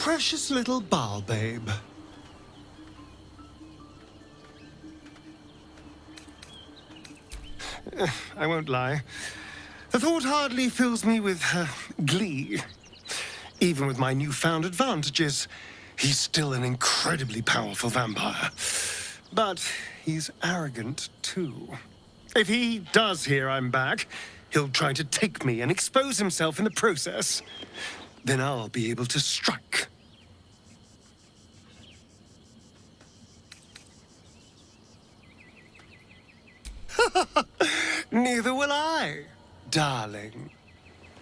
precious little Bal babe. I won't lie. The thought hardly fills me with glee. Even with my newfound advantages, he's still an incredibly powerful vampire. But he's arrogant, too. If he does hear I'm back, he'll try to take me and expose himself in the process. Then I'll be able to strike. Neither will I, darling.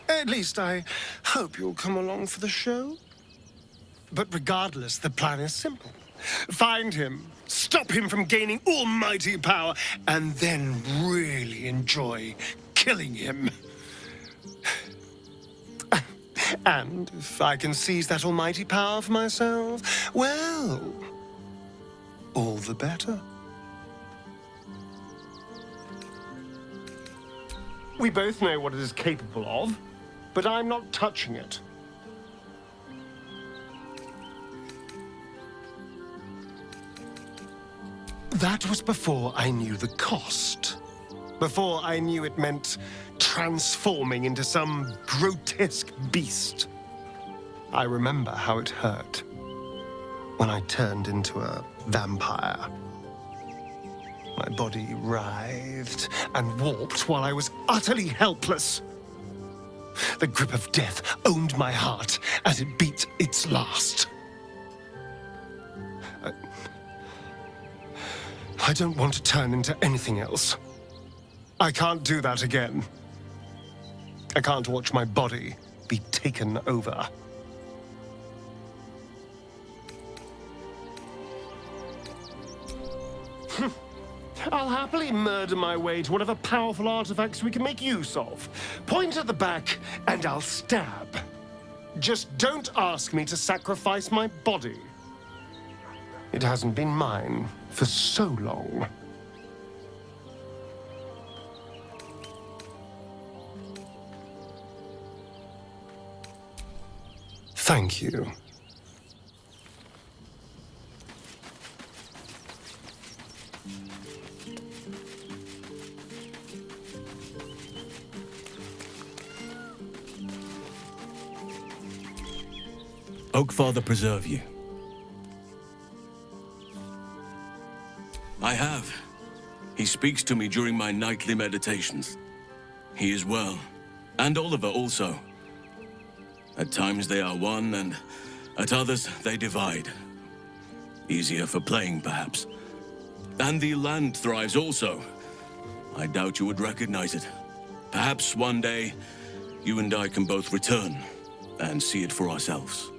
At least I hope you'll come along for the show. But regardless, the plan is simple. Find him, stop him from gaining almighty power, and then really enjoy killing him. And if I can seize that almighty power for myself, well, all the better. We both know what it is capable of, but I'm not touching it. That was before I knew the cost. Before I knew it meant transforming into some grotesque beast. I remember how it hurt when I turned into a vampire. My body writhed and warped while I was utterly helpless. The grip of death owned my heart as it beat its last. I don't want to turn into anything else. I can't do that again. I can't watch my body be taken over. I'll happily murder my way to whatever powerful artifacts we can make use of. Point at the back, and I'll stab. Just don't ask me to sacrifice my body. It hasn't been mine for so long. Thank you. Oakfather preserve you. I have. He speaks to me during my nightly meditations. He is well, and Oliver also. At times they are one, and at others they divide. Easier for playing, perhaps. And the land thrives also. I doubt you would recognize it. Perhaps one day, you and I can both return and see it for ourselves.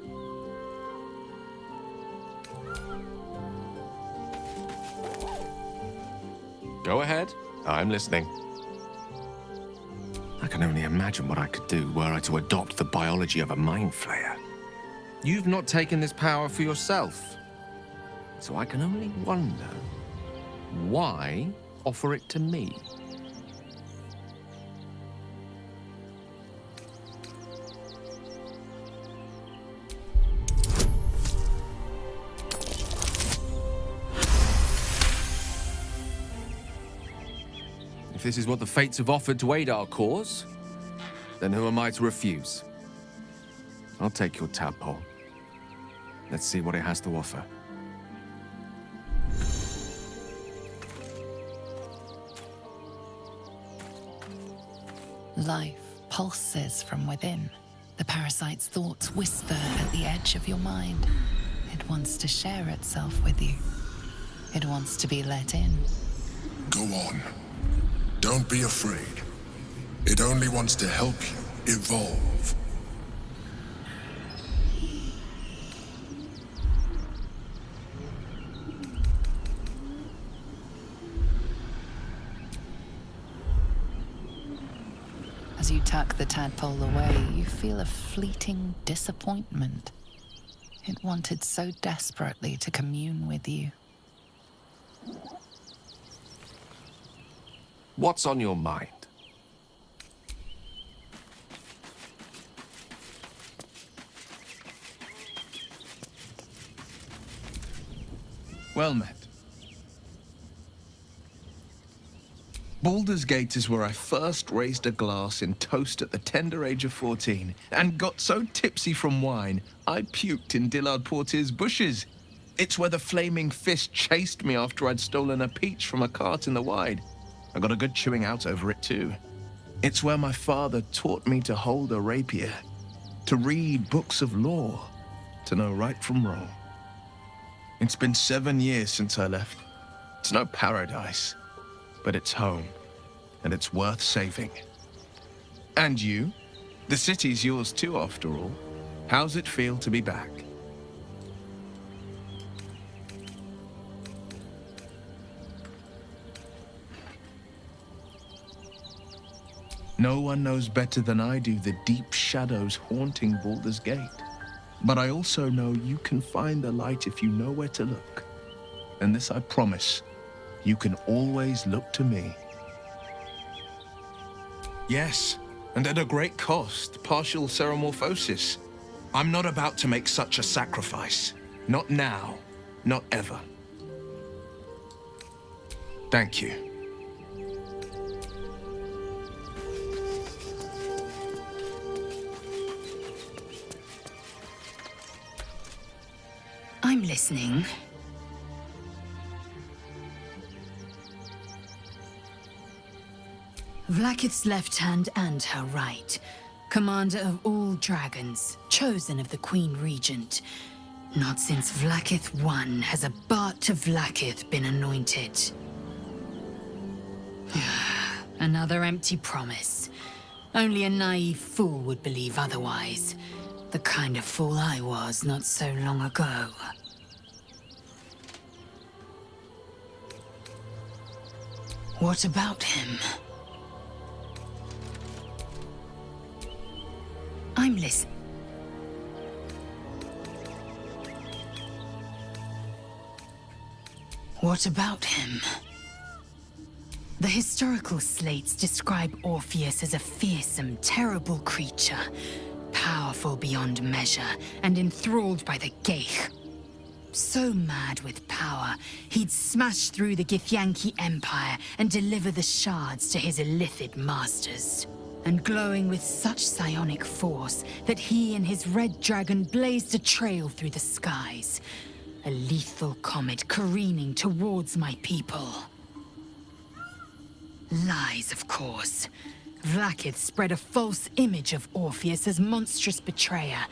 Go ahead. I'm listening. I can only imagine what I could do were I to adopt the biology of a mind flayer. You've not taken this power for yourself. So I can only wonder, why offer it to me? If this is what the fates have offered to aid our cause, then who am I to refuse? I'll take your tadpole. Let's see what it has to offer. Life pulses from within. The parasite's thoughts whisper at the edge of your mind. It wants to share itself with you. It wants to be let in. Go on. Don't be afraid. It only wants to help you evolve. As you tuck the tadpole away, you feel a fleeting disappointment. It wanted so desperately to commune with you. What's on your mind? Well met. Baldur's Gate is where I first raised a glass in toast at the tender age of 14, and got so tipsy from wine, I puked in Dillard Portier's bushes. It's where the flaming fist chased me after I'd stolen a peach from a cart in the Wide. I got a good chewing out over it, too. It's where my father taught me to hold a rapier, to read books of law, to know right from wrong. It's been 7 years since I left. It's no paradise, but it's home, and it's worth saving. And you? The city's yours too, after all. How's it feel to be back? No one knows better than I do the deep shadows haunting Baldur's Gate. But I also know you can find the light if you know where to look. And this I promise, you can always look to me. Yes, and at a great cost, partial ceremorphosis. I'm not about to make such a sacrifice. Not now, not ever. Thank you. I'm listening. Vlaakith's left hand and her right. Commander of all dragons, chosen of the Queen Regent. Not since Vlaakith I has a Bart to Vlaakith been anointed. Another empty promise. Only a naive fool would believe otherwise. The kind of fool I was not so long ago. What about him? I'm listening. What about him? The historical slates describe Orpheus as a fearsome, terrible creature, powerful beyond measure, and enthralled by the Geich. So mad with power, he'd smash through the Githyanki Empire and deliver the shards to his illithid masters. And glowing with such psionic force that he and his red dragon blazed a trail through the skies. A lethal comet careening towards my people. Lies, of course. Vlaakith spread a false image of Orpheus as monstrous betrayer,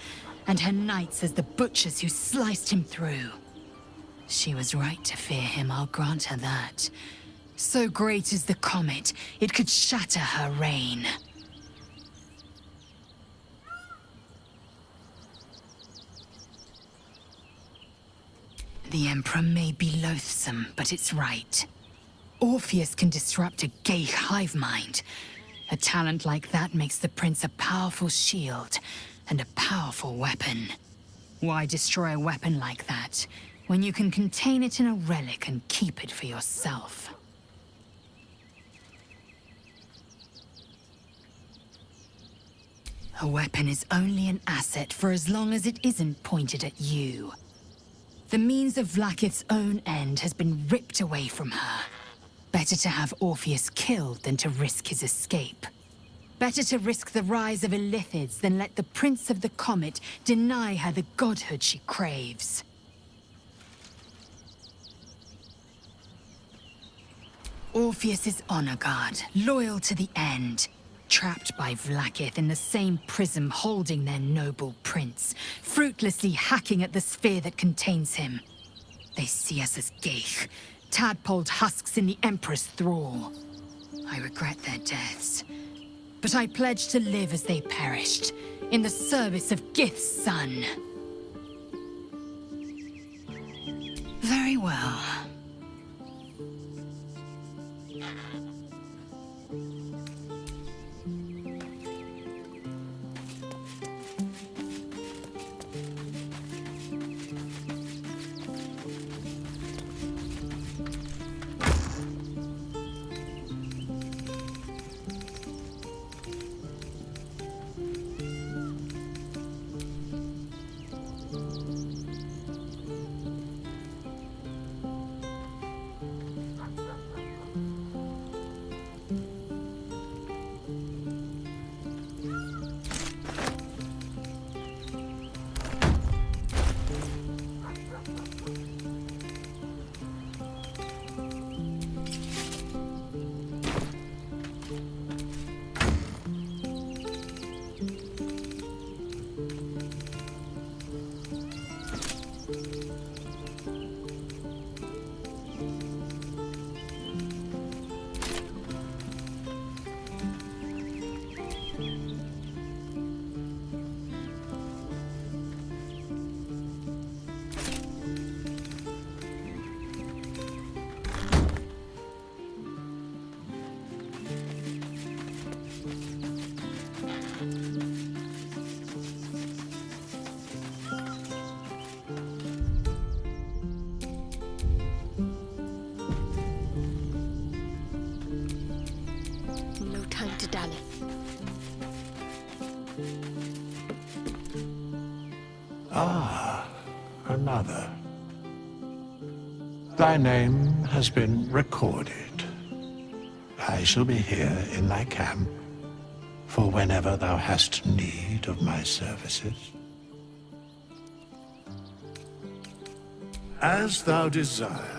and her knights as the butchers who sliced him through. She was right to fear him, I'll grant her that. So great is the comet, it could shatter her reign. The Emperor may be loathsome, but it's right. Orpheus can disrupt a Geich hive mind. A talent like that makes the Prince a powerful shield and a powerful weapon. Why destroy a weapon like that, when you can contain it in a relic and keep it for yourself? A weapon is only an asset for as long as it isn't pointed at you. The means of Vlaakith's own end has been ripped away from her. Better to have Orpheus killed than to risk his escape. Better to risk the rise of illithids than let the Prince of the Comet deny her the godhood she craves. Orpheus is honor guard, loyal to the end. Trapped by Vlaakith in the same prism holding their noble prince, fruitlessly hacking at the sphere that contains him. They see us as Geich, tadpoled husks in the Emperor's thrall. I regret their deaths, but I pledge to live as they perished, in the service of Gith's son. Very well. Another. Thy name has been recorded. I shall be here in thy camp for whenever thou hast need of my services. As thou desire.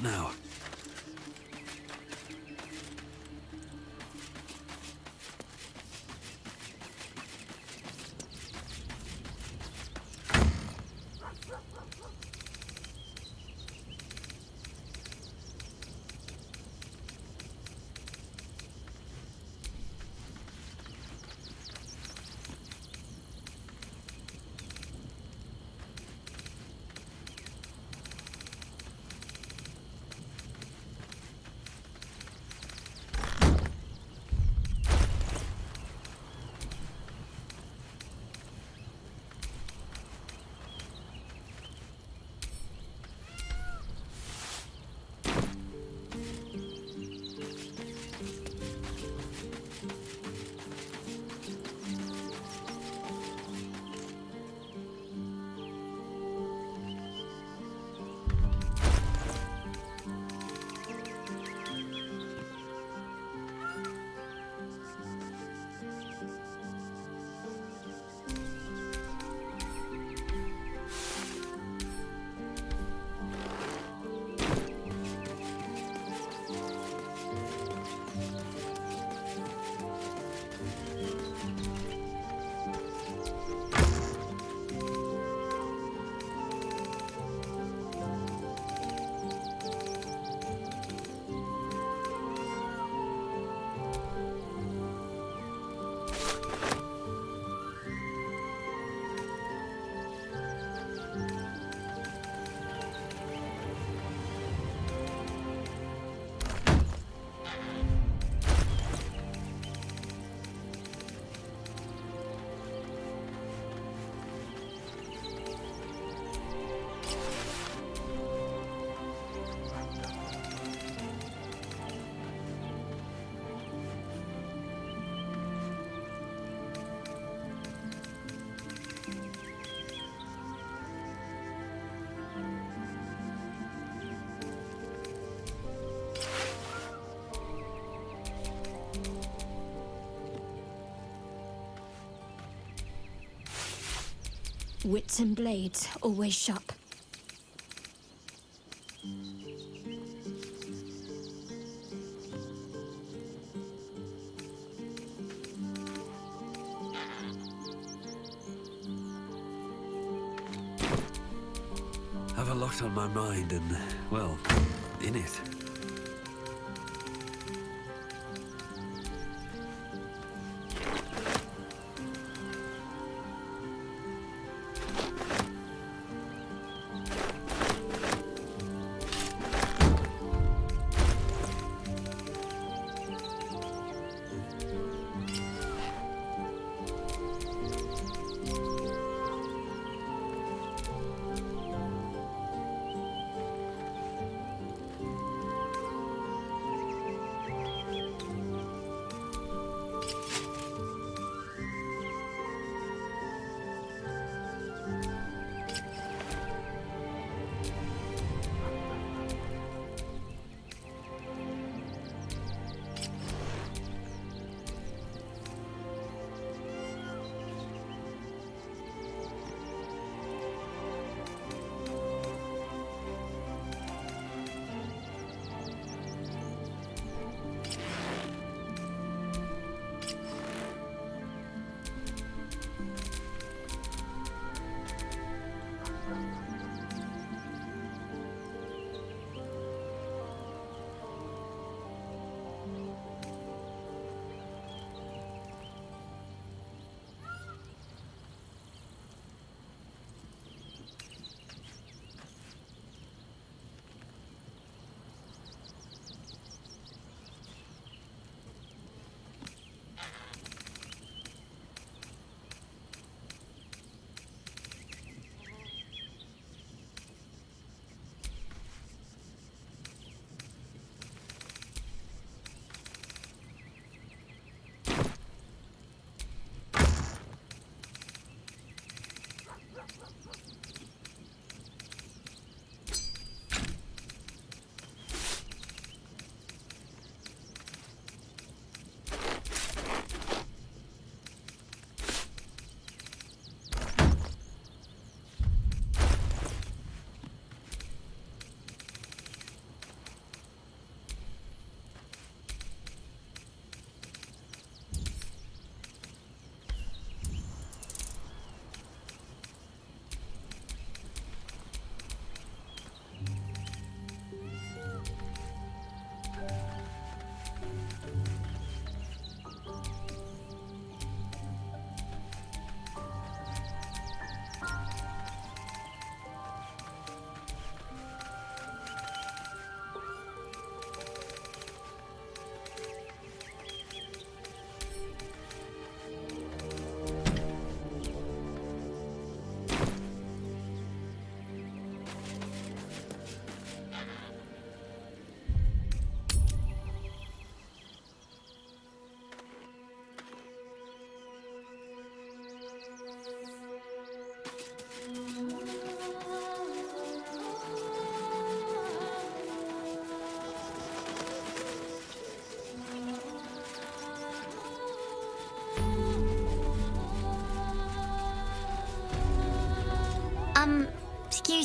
now? Wits and blades, always sharp. Have a lot on my mind and, well, in it.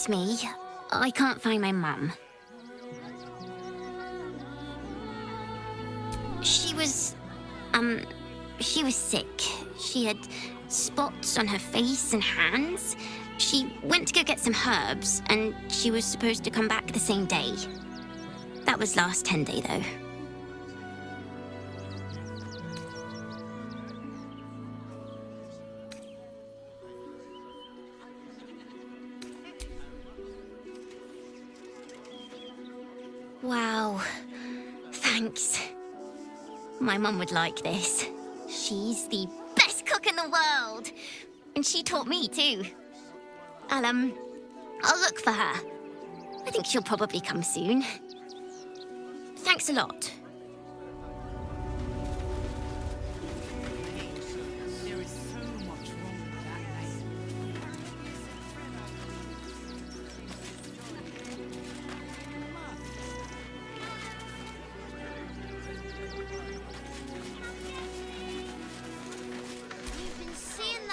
Excuse me, I can't find my mum. She was sick. She had spots on her face and hands. She went to go get some herbs, and she was supposed to come back the same day. That was last 10 day, though. Wow. Thanks. My mum would like this. She's the best cook in the world. And she taught me too. I'll look for her. I think she'll probably come soon. Thanks a lot.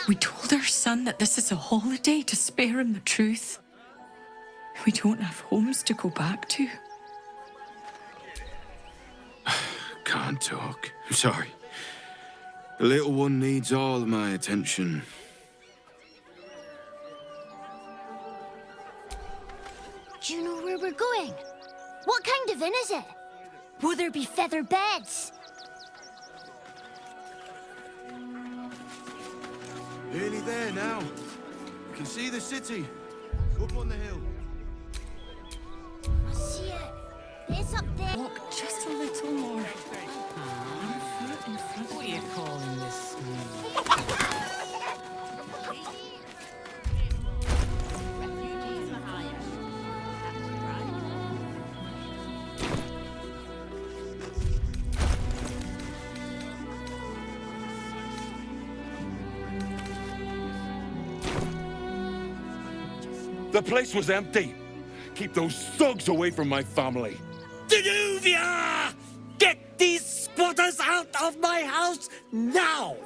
We told our son that this is a holiday to spare him the truth. We don't have homes to go back to. Can't talk. I'm sorry. The little one needs all my attention. Do you know where we're going? What kind of inn is it? Will there be feather beds? Nearly there now. You can see the city. Up on the hill. I see it. It's up there. Walk just a little more. What are you calling this? The place was empty. Keep those thugs away from my family. Danuvia! Get these squatters out of my house now!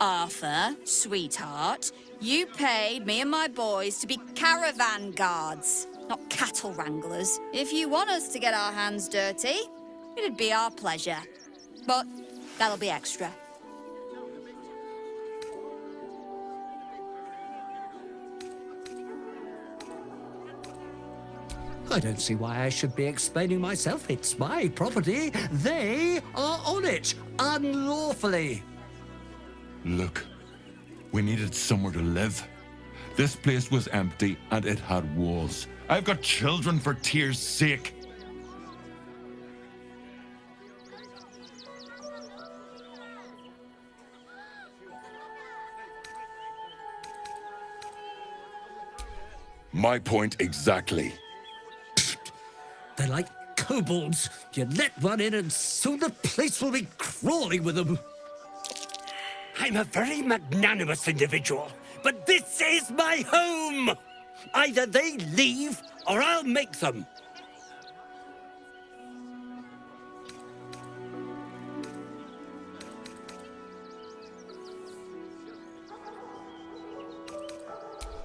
Arthur, sweetheart, you paid me and my boys to be caravan guards, not cattle wranglers. If you want us to get our hands dirty, it'd be our pleasure. But that'll be extra. I don't see why I should be explaining myself. It's my property. They are on it, unlawfully. Look, we needed somewhere to live. This place was empty and it had walls. I've got children for tears' sake. My point exactly. They're like kobolds. You let one in and soon the place will be crawling with them. I'm a very magnanimous individual, but this is my home! Either they leave, or I'll make them.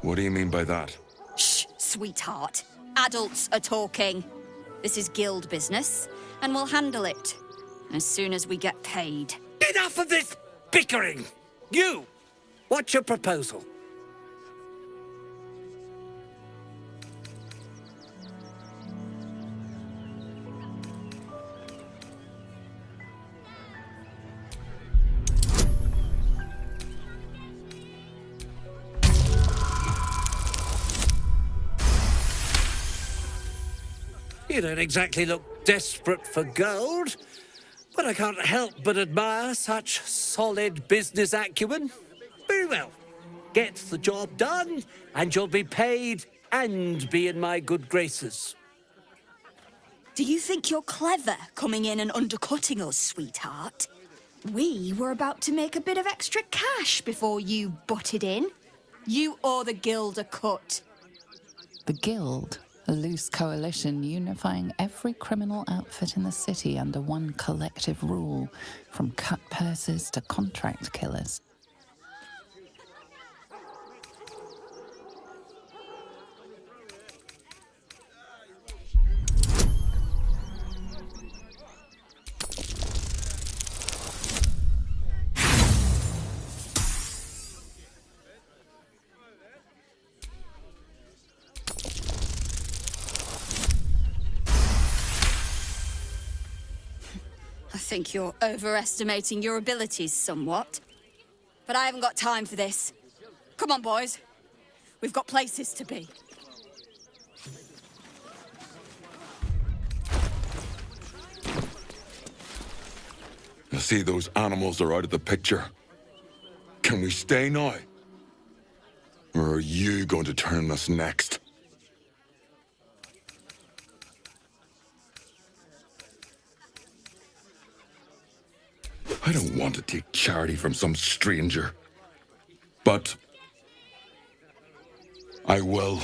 What do you mean by that? Shh, sweetheart. Adults are talking. This is guild business, and we'll handle it as soon as we get paid. Enough of this bickering! You! What's your proposal? You don't exactly look desperate for gold, but I can't help but admire such solid business acumen. Very well. Get the job done, and you'll be paid and be in my good graces. Do you think you're clever coming in and undercutting us, sweetheart? We were about to make a bit of extra cash before you butted in. You owe the guild a cut. The Guild, a loose coalition unifying every criminal outfit in the city under one collective rule, from cut purses to contract killers. think you're overestimating your abilities somewhat. But I haven't got time for this. Come on, boys. We've got places to be. I see those animals are out of the picture. Can we stay now? Or are you going to turn us next? I don't want to take charity from some stranger. But I will.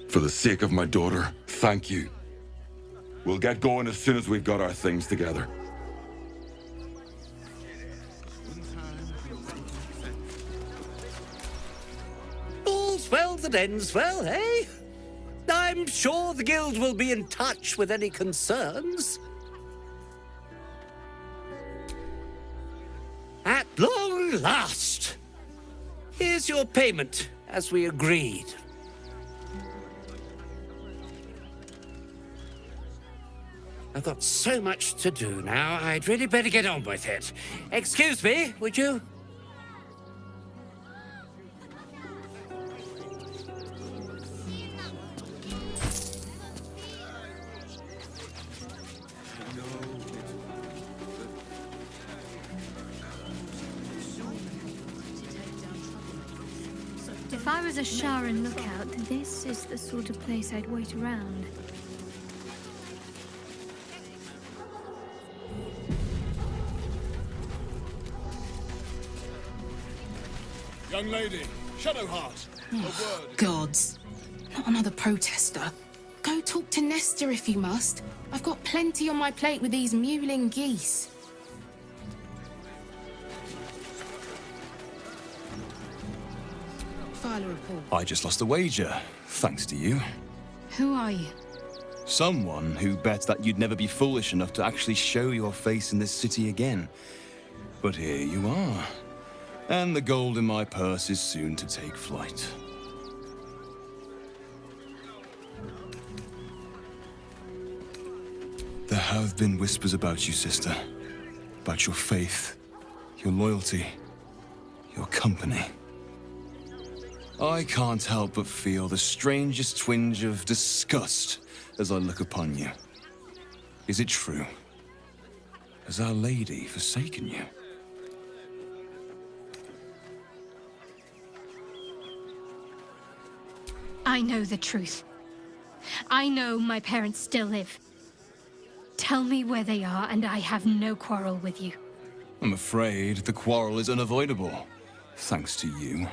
For the sake of my daughter, thank you. We'll get going as soon as we've got our things together. All's well that ends well, eh? I'm sure the guild will be in touch with any concerns. At long last! Here's your payment, as we agreed. I've got so much to do now, I'd really better get on with it. Excuse me, would you? If I was a Sharan lookout, this is the sort of place I'd wait around. Young lady, Shadowheart, a word. Gods. Not another protester. Go talk to Nestor if you must. I've got plenty on my plate with these mewling geese. File a report. I just lost a wager, thanks to you. Who are you? Someone who bet that you'd never be foolish enough to actually show your face in this city again. But here you are. And the gold in my purse is soon to take flight. There have been whispers about you, sister. About your faith, your loyalty, your company. I can't help but feel the strangest twinge of disgust as I look upon you. Is it true? Has Our Lady forsaken you? I know the truth. I know my parents still live. Tell me where they are, and I have no quarrel with you. I'm afraid the quarrel is unavoidable, thanks to you.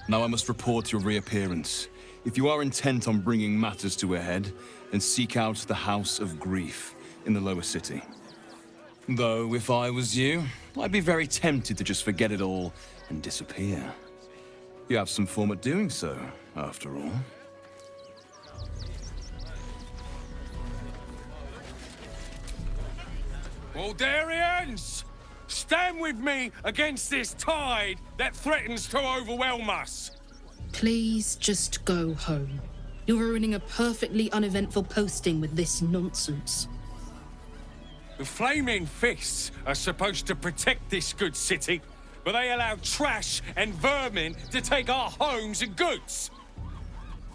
Now I must report your reappearance. If you are intent on bringing matters to a head, then seek out the House of Grief in the lower city. Though, if I was you, I'd be very tempted to just forget it all and disappear. You have some form at doing so, after all. Baldurians! Stand with me against this tide that threatens to overwhelm us! Please just go home. You're ruining a perfectly uneventful posting with this nonsense. The Flaming Fists are supposed to protect this good city, but they allow trash and vermin to take our homes and goods.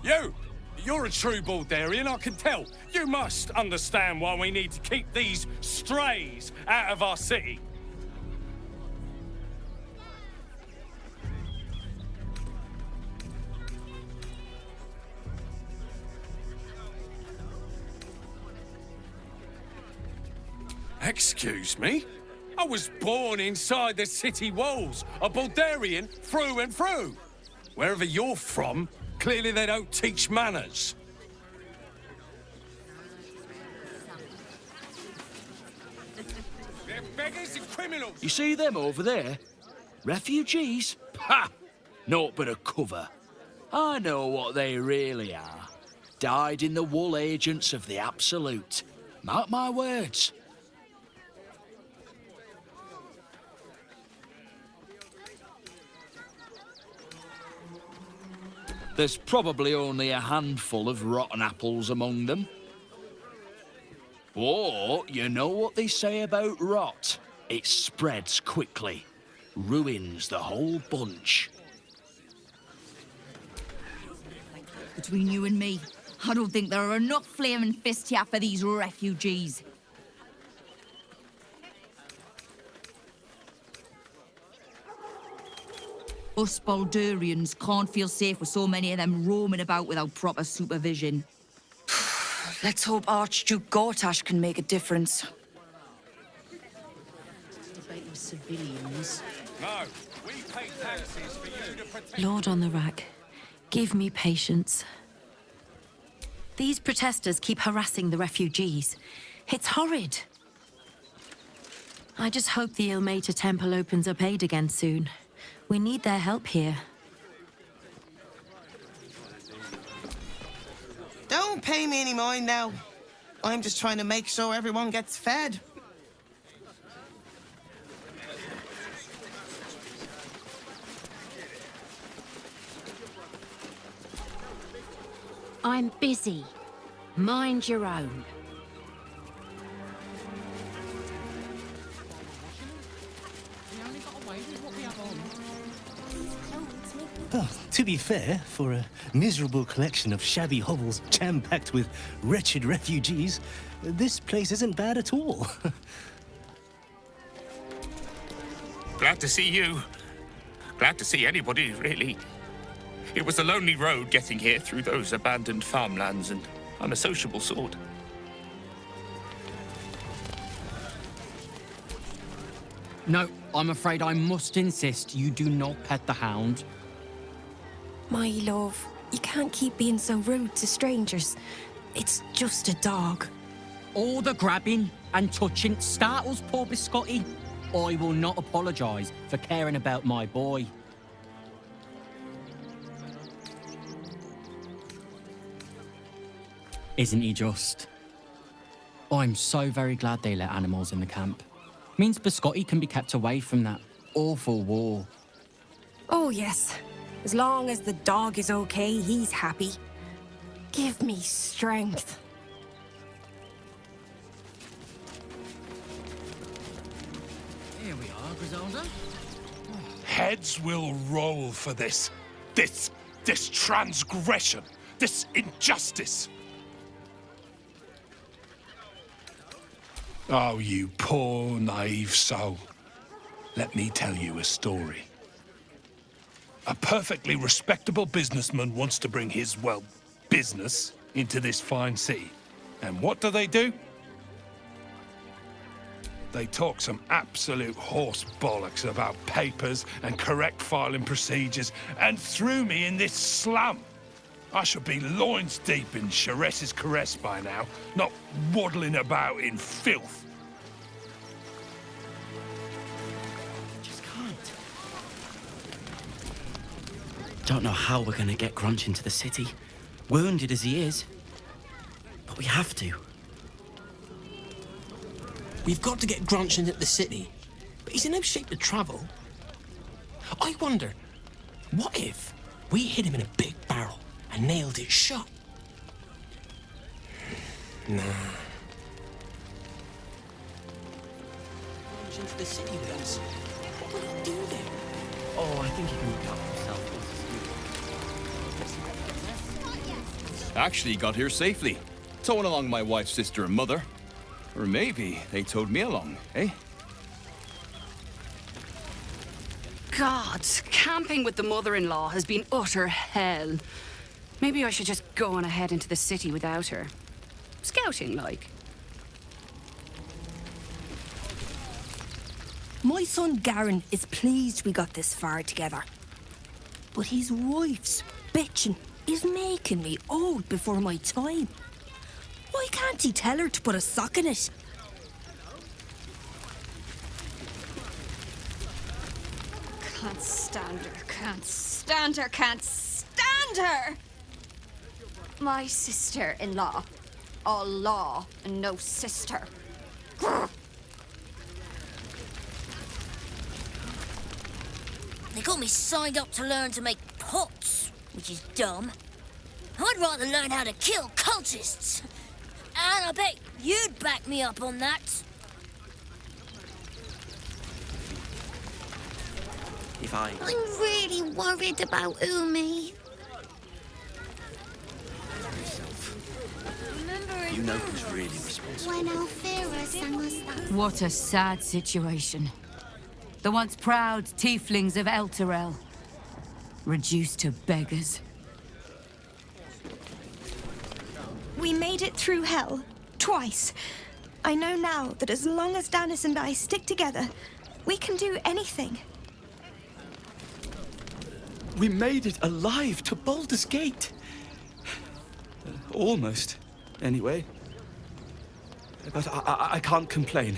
You're a true Baldurian, I can tell. You must understand why we need to keep these strays out of our city. Excuse me? I was born inside the city walls, a Baldurian through and through. Wherever you're from, clearly they don't teach manners. They're beggars and criminals. You see them over there? Refugees? Ha! Naught but a cover. I know what they really are. Dyed-in-the-wool agents of the Absolute. Mark my words. There's probably only a handful of rotten apples among them. But you know what they say about rot? It spreads quickly. Ruins the whole bunch. Between you and me, I don't think there are enough flaming fists here for these refugees. Us Baldurians can't feel safe with so many of them roaming about without proper supervision. Let's hope Archduke Gortash can make a difference. Debating civilians. No, we pay taxes for you to protect... Lord on the rack, give me patience. These protesters keep harassing the refugees. It's horrid. I just hope the Ilmater Temple opens up aid again soon. We need their help here. Don't pay me any mind now. I'm just trying to make sure everyone gets fed. I'm busy. Mind your own. Oh, to be fair, for a miserable collection of shabby hovels jam-packed with wretched refugees, this place isn't bad at all. Glad to see you. Glad to see anybody, really. It was a lonely road getting here through those abandoned farmlands, and I'm a sociable sort. No, I'm afraid I must insist you do not pet the hound. My love, you can't keep being so rude to strangers. It's just a dog. All the grabbing and touching startles poor Biscotti. I will not apologise for caring about my boy. Isn't he just? I'm so very glad they let animals in the camp. Means Biscotti can be kept away from that awful war. Oh, yes. As long as the dog is okay, he's happy. Give me strength. Here we are, Griselda. Heads will roll for this. This transgression. This injustice. Oh, you poor, naive soul. Let me tell you a story. A perfectly respectable businessman wants to bring his, well, business into this fine city. And what do? They talk some absolute horse bollocks about papers and correct filing procedures and threw me in this slum. I should be loins deep in Chares's caress by now, not waddling about in filth. Just can't. Don't know how we're gonna get Grunch into the city, wounded as he is. But we have to. We've got to get Grunch into the city, but he's in no shape to travel. I wonder, what if we hid him in a big barrel and nailed it shut? Nah. Grunch into the city with us. What will he do then? Oh, I think he can look out for himself. Actually got here safely. Towing along my wife's sister and mother. Or maybe they towed me along, eh? God, camping with the mother-in-law has been utter hell. Maybe I should just go on ahead into the city without her. Scouting, like. My son Garen is pleased we got this far together. But his wife's bitching is making me old before my time. Why can't he tell her to put a sock in it? Can't stand her, can't stand her, can't stand her! My sister-in-law. All law and no sister. They got me signed up to learn to make pots, which is dumb. I'd rather learn how to kill cultists. And I bet you'd back me up on that. If I... I'm really worried about Umi. You know who's really responsible. When Alfira sang us that. What a sad situation. The once proud tieflings of Elturel, reduced to beggars. We made it through hell, twice. I know now that as long as Danis and I stick together, we can do anything. We made it alive to Baldur's Gate. Almost, anyway. But I can't complain.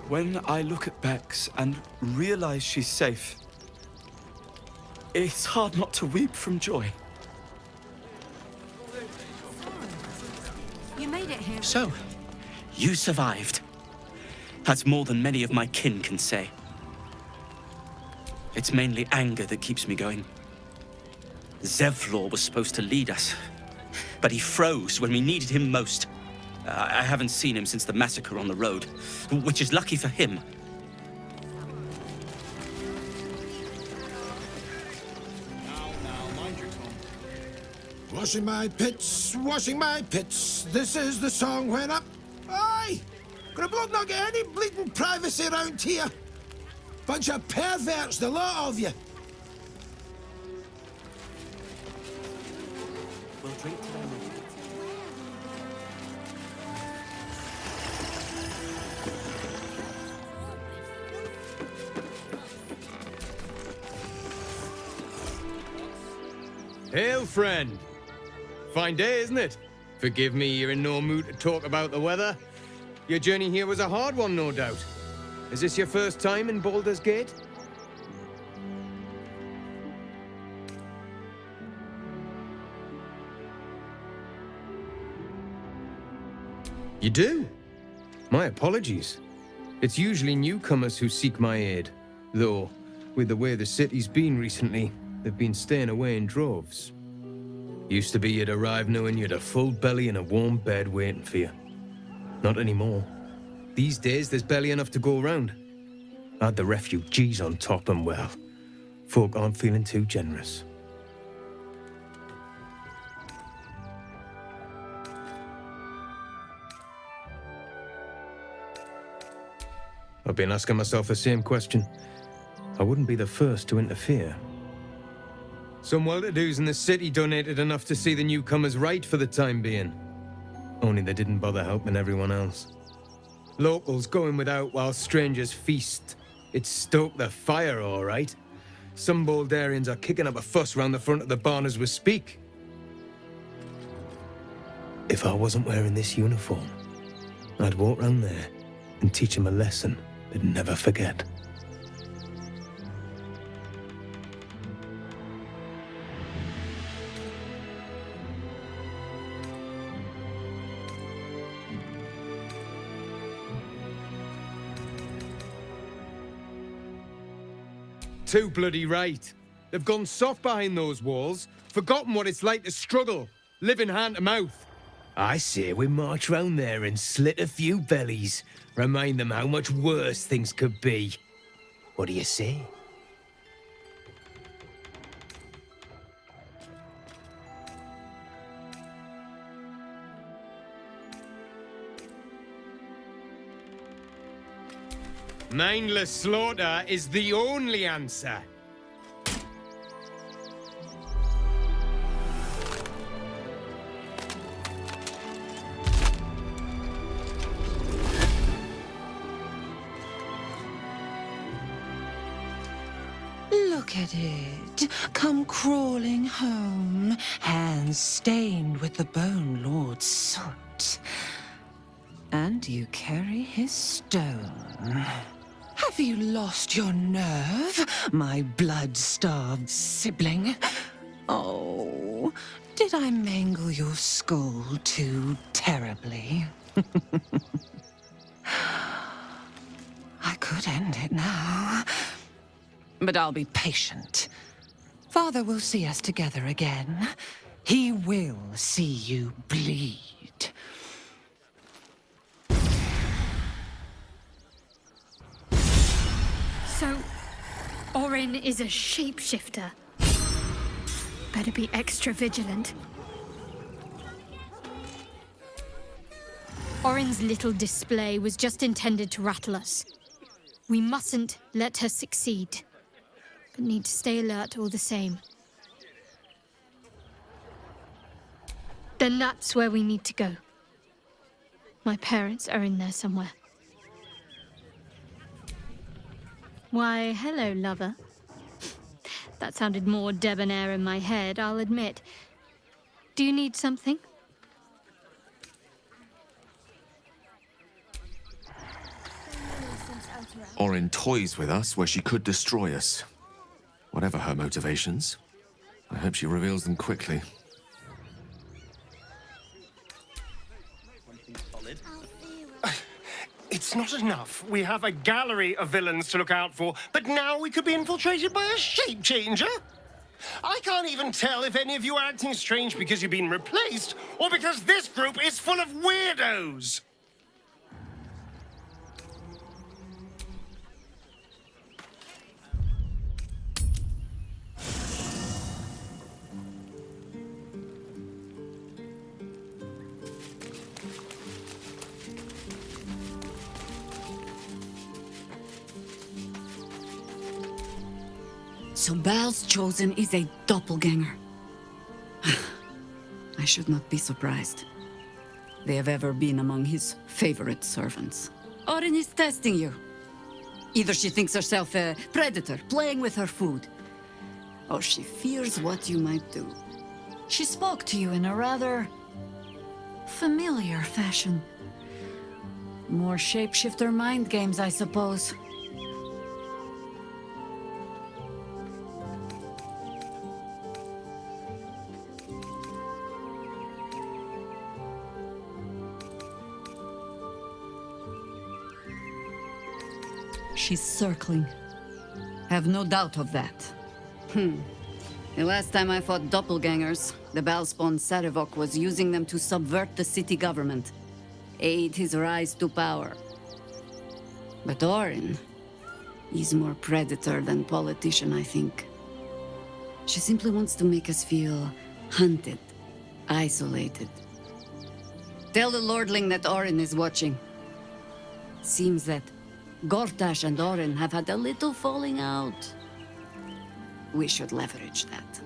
When I look at Bex and realize she's safe, it's hard not to weep from joy. You made it here. So, you survived. That's more than many of my kin can say. It's mainly anger that keeps me going. Zevlor was supposed to lead us, but he froze when we needed him most. I haven't seen him since the massacre on the road, which is lucky for him. Washing my pits, this is the song when up. Aye! Could a bloke not get any bleeding privacy around here? Bunch of perverts, the lot of you. We'll drink to them. Hail, friend. Fine day, isn't it? Forgive me, you're in no mood to talk about the weather. Your journey here was a hard one, no doubt. Is this your first time in Baldur's Gate? You do? My apologies. It's usually newcomers who seek my aid. Though, with the way the city's been recently, they've been staying away in droves. Used to be you'd arrive knowing you'd a full belly and a warm bed waiting for you. Not anymore. These days, there's barely enough to go around. Add the refugees on top and, well, folk aren't feeling too generous. I've been asking myself the same question. I wouldn't be the first to interfere. Some well-to-dos in the city donated enough to see the newcomers right for the time being. Only they didn't bother helping everyone else. Locals going without while strangers feast. It stoked the fire, all right. Some Baldurians are kicking up a fuss round the front of the barn as we speak. If I wasn't wearing this uniform, I'd walk round there and teach them a lesson they'd never forget. Too bloody right. They've gone soft behind those walls, forgotten what it's like to struggle, living hand to mouth. I say we march round there and slit a few bellies, remind them how much worse things could be. What do you say? Mindless slaughter is the only answer. Look at it, come crawling home, hands stained with the Bone Lord's soot. And you carry his stone. Have you lost your nerve, my blood-starved sibling? Oh, did I mangle your skull too terribly? I could end it now. But I'll be patient. Father will see us together again. He will see you bleed. So, Orin is a shapeshifter. Better be extra vigilant. Orin's little display was just intended to rattle us. We mustn't let her succeed, but need to stay alert all the same. Then that's where we need to go. My parents are in there somewhere. Why, hello, lover. That sounded more debonair in my head, I'll admit. Do you need something? Orin toys with us where she could destroy us. Whatever her motivations, I hope she reveals them quickly. It's not enough. We have a gallery of villains to look out for, but now we could be infiltrated by a shape changer? I can't even tell if any of you are acting strange because you've been replaced, or because this group is full of weirdos. So Bal's chosen is a doppelganger. I should not be surprised. They have ever been among his favorite servants. Orin is testing you. Either she thinks herself a predator, playing with her food, or she fears what you might do. She spoke to you in a rather familiar fashion. More shapeshifter mind games, I suppose. She's circling. Have no doubt of that. The last time I fought doppelgangers, the Balspawn Sarevok was using them to subvert the city government, aid his rise to power. But Orin, he's more predator than politician, I think. She simply wants to make us feel hunted, isolated. Tell the Lordling that Orin is watching. Seems that Gortash and Orin have had a little falling out. We should leverage that.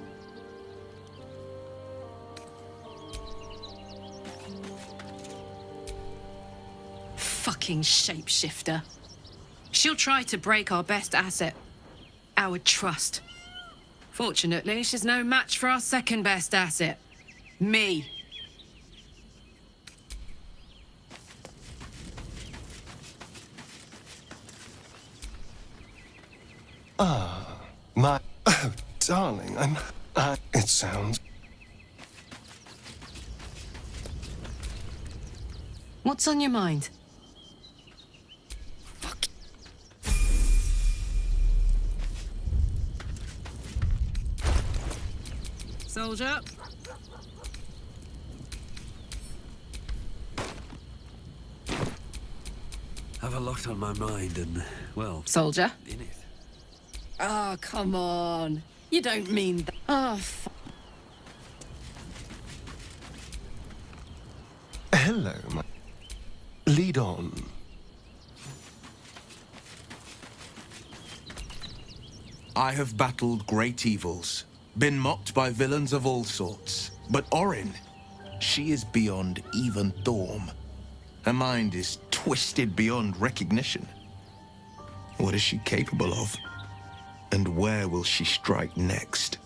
Fucking shapeshifter. She'll try to break our best asset, our trust. Fortunately, she's no match for our second best asset, me. My... Oh, darling, it sounds... What's on your mind? Soldier. Have a lot on my mind and, well... Soldier. In it. Oh, come on. You don't mean that. Oh, Hello, my... Lead on. I have battled great evils, been mocked by villains of all sorts. But Orin, she is beyond even Thorm. Her mind is twisted beyond recognition. What is she capable of? And where will she strike next?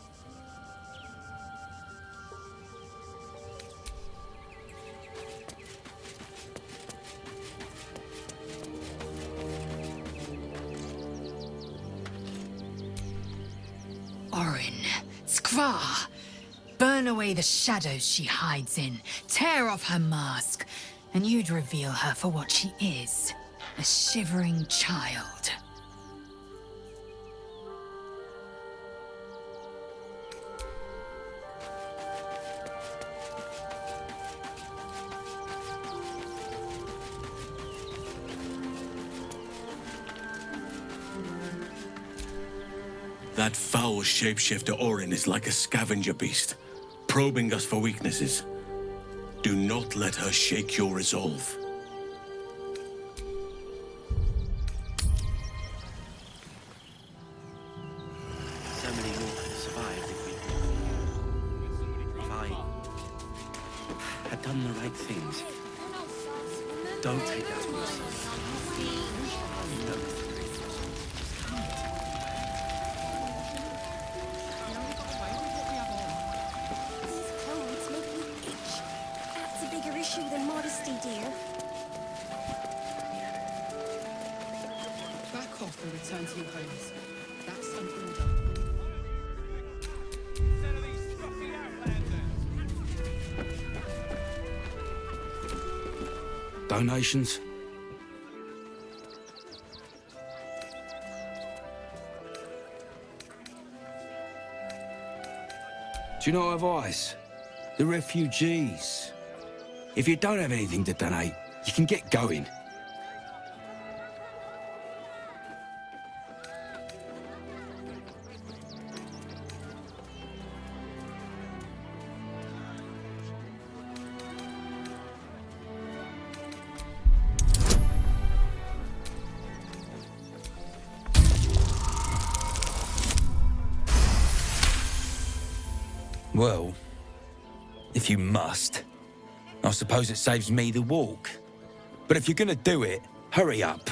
Orin, Skra, burn away the shadows she hides in, tear off her mask, and you'd reveal her for what she is, a shivering child. That foul shapeshifter Orin is like a scavenger beast, probing us for weaknesses. Do not let her shake your resolve. So many more could have survived if I had done the right things. Don't take that to yourself. These clothes make me itch. That's a bigger issue than modesty, dear. Back off and return to your homes. That's an order. Donations? Do you know advice? The refugees. If you don't have anything to donate, you can get going. Well, if you must, I suppose it saves me the walk. But if you're gonna do it, hurry up.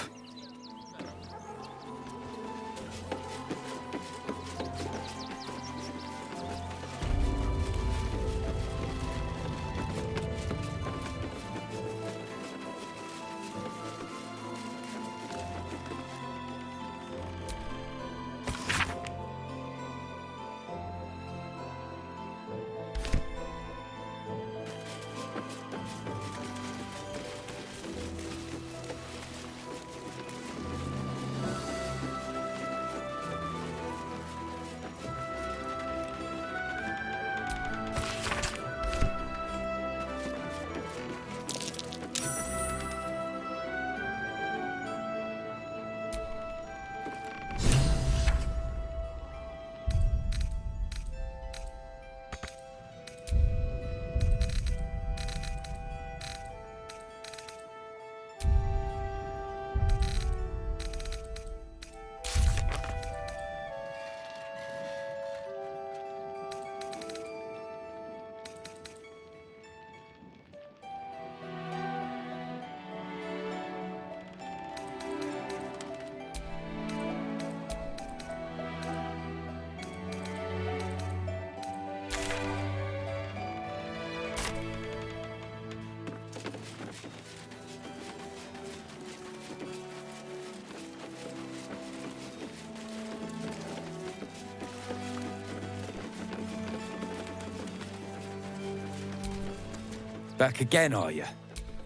Back again, are you?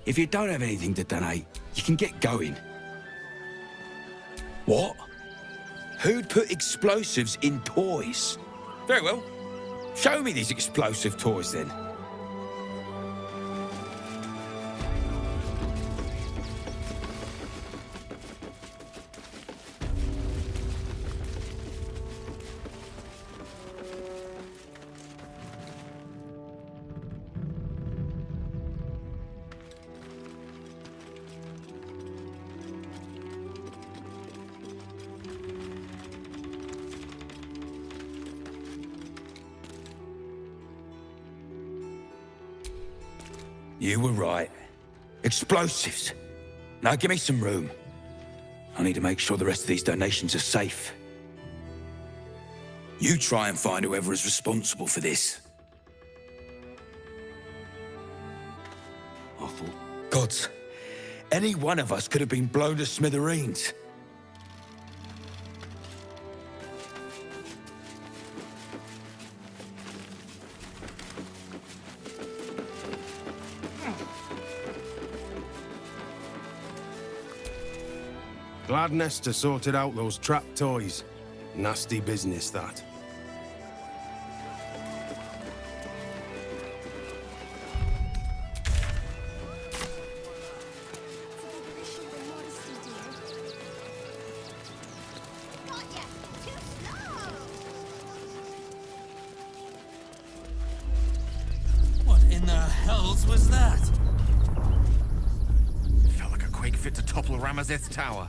If you don't have anything to donate, you can get going. What? Who'd put explosives in toys? Very well. Show me these explosive toys, then. You were right. Explosives. Now give me some room. I need to make sure the rest of these donations are safe. You try and find whoever is responsible for this. Awful. Gods, any one of us could have been blown to smithereens. Glad Nestor sorted out those trapped toys. Nasty business, that. in the hells was that? Felt like a quake fit to topple Ramazeth's tower.